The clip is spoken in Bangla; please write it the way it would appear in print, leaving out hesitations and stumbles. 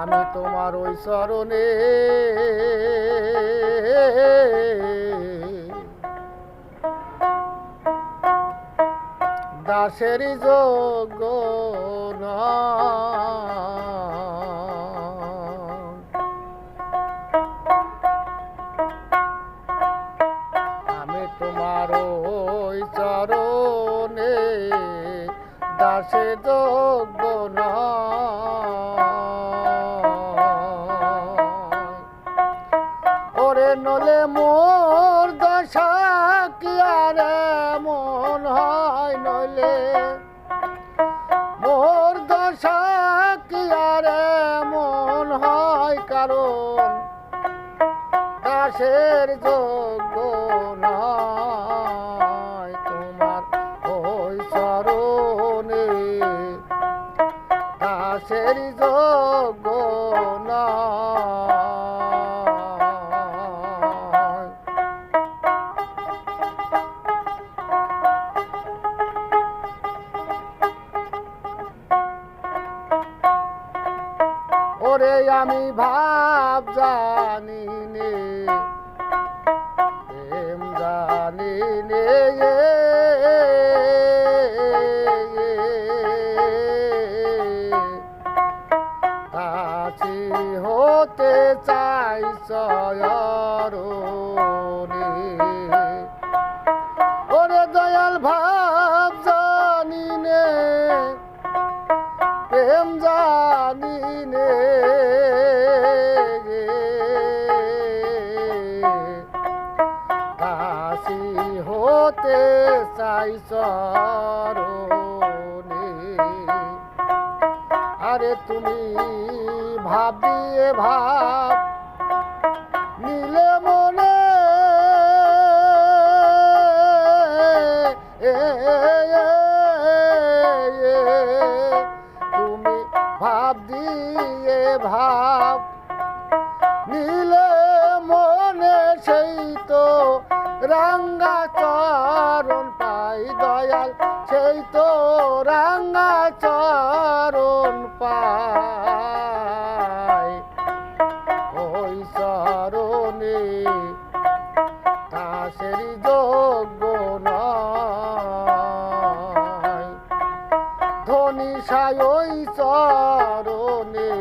আমি তোমার ওই চরণে দাসেরই যোগ্য আমি তোমার ওই চরণে দাসে যোগ্য ওরে নলে মোর দশা কি আর এমন হয় নইলে মোর দশা কি আর এমন হয় কারণ দাসের যোগ্য নয় তোমার ওই চরণে দাসের যোগ্য নয় ওরে আমি ভাব জানি নে প্রেম জানি নে কাছি হতে চাই চয়রণে ওরে দয়াল ভাব জানি নে প্রেম জানি নে কাশি হতে চাই চরণে আরে তুমি ভাব দিয়ে ভাব নিলে মনে তুমি ভাব দিয়ে ভাব নিলে মনে সেই তো রাঙ্গা চরণ পাই দয়াল সেই তো রাঙ্গা চরণ পাই ওই চরণে দাসেরই যোগ্য নয় ধনী সাই ওই চরণে